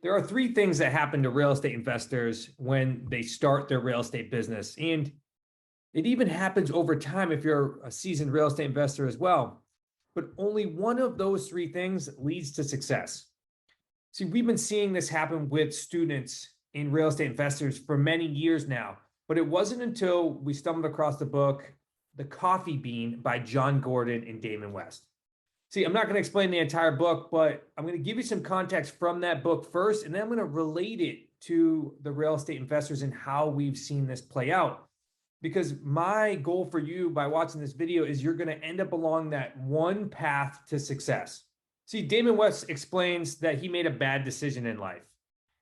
There are three things that happen to real estate investors when they start their real estate business. And it even happens over time if you're a seasoned real estate investor as well. But only one of those three things leads to success. See, we've been seeing this happen with students in real estate investors for many years now, but it wasn't until we stumbled across the book, The Coffee Bean by John Gordon and Damon West. See, I'm not going to explain the entire book, but I'm going to give you some context from that book first, and then I'm going to relate it to the real estate investors and how we've seen this play out. Because my goal for you by watching this video is you're going to end up along that one path to success. See, Damon West explains that he made a bad decision in life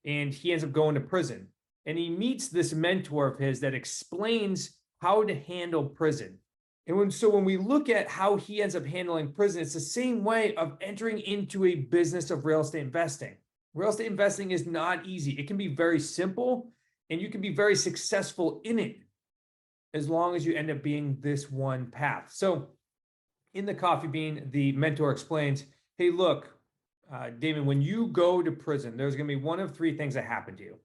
and he ends up going to prison. And he meets this mentor of his that explains how to handle prison. And when we look at how he ends up handling prison, it's the same way of entering into a business of real estate investing. Real estate investing is not easy. It can be very simple and you can be very successful in it as long as you end up being this one path. So in The Coffee Bean, the mentor explains, hey, look, Damon, when you go to prison, there's going to be one of three things that happen to you.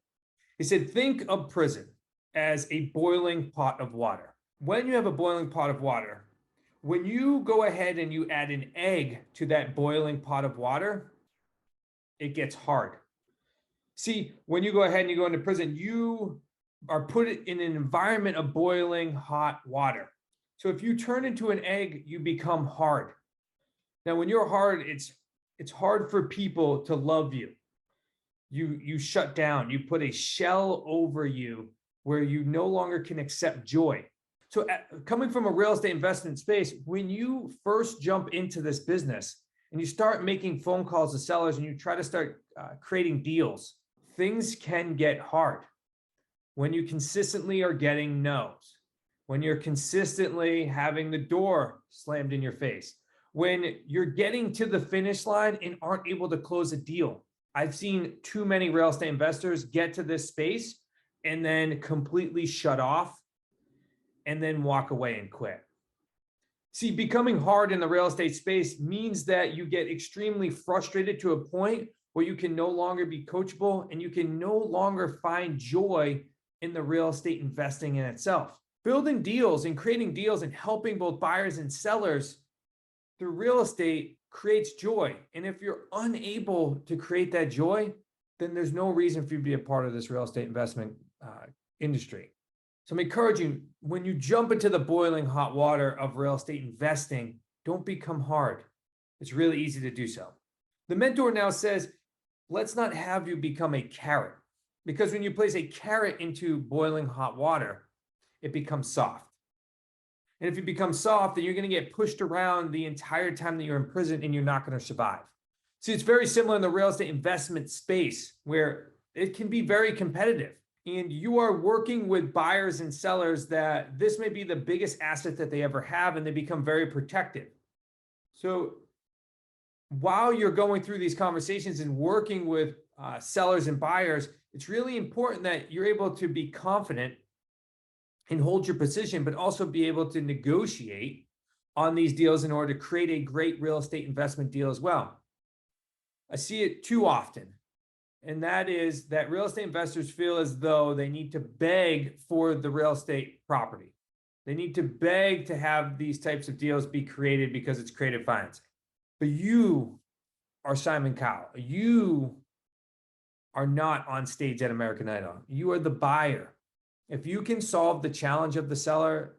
He said, think of prison as a boiling pot of water. When you have a boiling pot of water, when you go ahead and you add an egg to that boiling pot of water, it gets hard. See, when you go ahead and you go into prison, you are put in an environment of boiling hot water. So if you turn into an egg, you become hard. Now, when you're hard, it's hard for people to love you. You shut down, you put a shell over you where you no longer can accept joy. So coming from a real estate investment space, when you first jump into this business and you start making phone calls to sellers and you try to start creating deals, things can get hard. When you consistently are getting no's, when you're consistently having the door slammed in your face, when you're getting to the finish line and aren't able to close a deal. I've seen too many real estate investors get to this space and then completely shut off and then walk away and quit. See, becoming hard in the real estate space means that you get extremely frustrated to a point where you can no longer be coachable and you can no longer find joy in the real estate investing in itself. Building deals and creating deals and helping both buyers and sellers through real estate creates joy. And if you're unable to create that joy, then there's no reason for you to be a part of this real estate investment industry. So I'm encouraging, when you jump into the boiling hot water of real estate investing, don't become hard. It's really easy to do so. The mentor now says, let's not have you become a carrot, because when you place a carrot into boiling hot water, it becomes soft. And if you become soft, then you're going to get pushed around the entire time that you're in prison and you're not going to survive. See, it's very similar in the real estate investment space where it can be very competitive. And you are working with buyers and sellers that this may be the biggest asset that they ever have, and they become very protective. So while you're going through these conversations and working with sellers and buyers, it's really important that you're able to be confident and hold your position, but also be able to negotiate on these deals in order to create a great real estate investment deal as well. I see it too often. And that is that real estate investors feel as though they need to beg for the real estate property. They need to beg to have these types of deals be created because it's creative financing. But you are Simon Cowell. You are not on stage at American Idol. You are the buyer. If you can solve the challenge of the seller,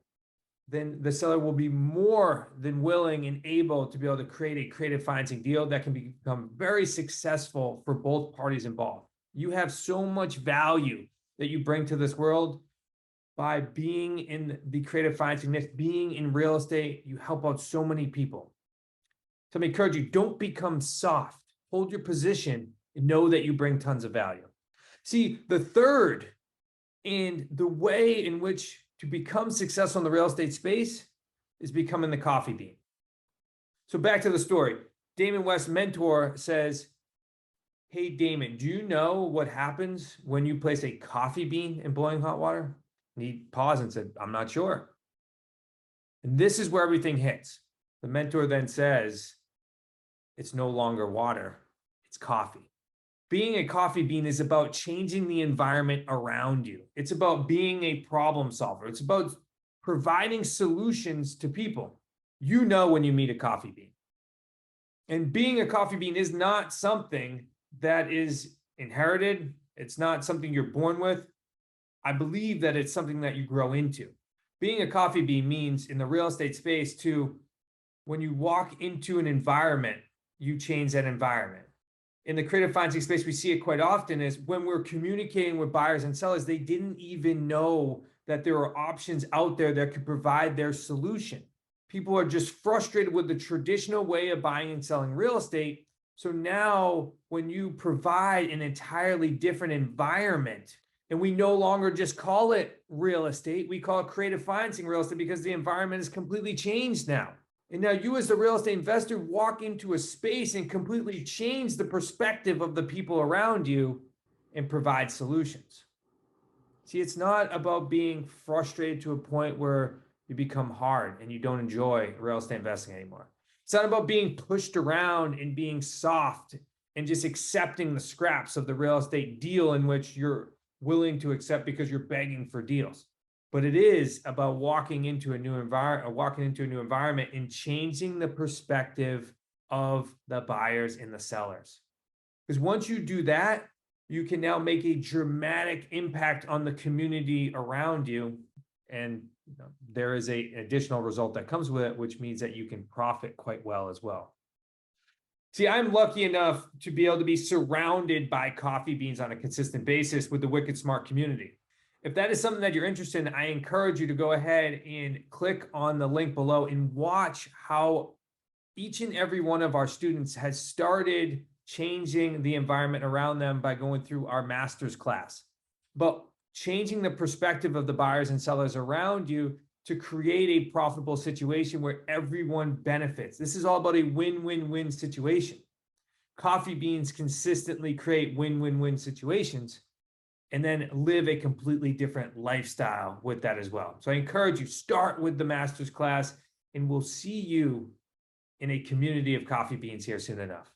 then the seller will be more than willing and able to be able to create a creative financing deal that can become very successful for both parties involved. You have so much value that you bring to this world by being in the creative financing niche, being in real estate. You help out so many people. So I encourage you, don't become soft. Hold your position and know that you bring tons of value. See, the third and the way in which to become successful in the real estate space is becoming the coffee bean. So back to the story. Damon West's mentor says, hey, Damon, do you know what happens when you place a coffee bean in boiling hot water? And he paused and said, I'm not sure. And this is where everything hits. The mentor then says, it's no longer water, it's coffee. Being a coffee bean is about changing the environment around you. It's about being a problem solver. It's about providing solutions to people. You know when you meet a coffee bean. And being a coffee bean is not something that is inherited. It's not something you're born with. I believe that it's something that you grow into. Being a coffee bean means in the real estate space to, when you walk into an environment, you change that environment. In the creative financing space, we see it quite often is when we're communicating with buyers and sellers, they didn't even know that there are options out there that could provide their solution. People are just frustrated with the traditional way of buying and selling real estate. So now when you provide an entirely different environment, and we no longer just call it real estate, we call it creative financing real estate because the environment has completely changed now. And now you as the real estate investor walk into a space and completely change the perspective of the people around you and provide solutions. See, it's not about being frustrated to a point where you become hard and you don't enjoy real estate investing anymore. It's not about being pushed around and being soft and just accepting the scraps of the real estate deal in which you're willing to accept because you're begging for deals. But it is about walking into a new environment and changing the perspective of the buyers and the sellers. Because once you do that, you can now make a dramatic impact on the community around you. And there is an additional result that comes with it, which means that you can profit quite well as well. See, I'm lucky enough to be able to be surrounded by coffee beans on a consistent basis with the Wicked Smart community. If that is something that you're interested in, I encourage you to go ahead and click on the link below and watch how each and every one of our students has started changing the environment around them by going through our master's class. But changing the perspective of the buyers and sellers around you to create a profitable situation where everyone benefits. This is all about a win-win-win situation. Coffee beans consistently create win-win-win situations and then live a completely different lifestyle with that as well. So I encourage you, start with the master's class and we'll see you in a community of coffee beans here soon enough.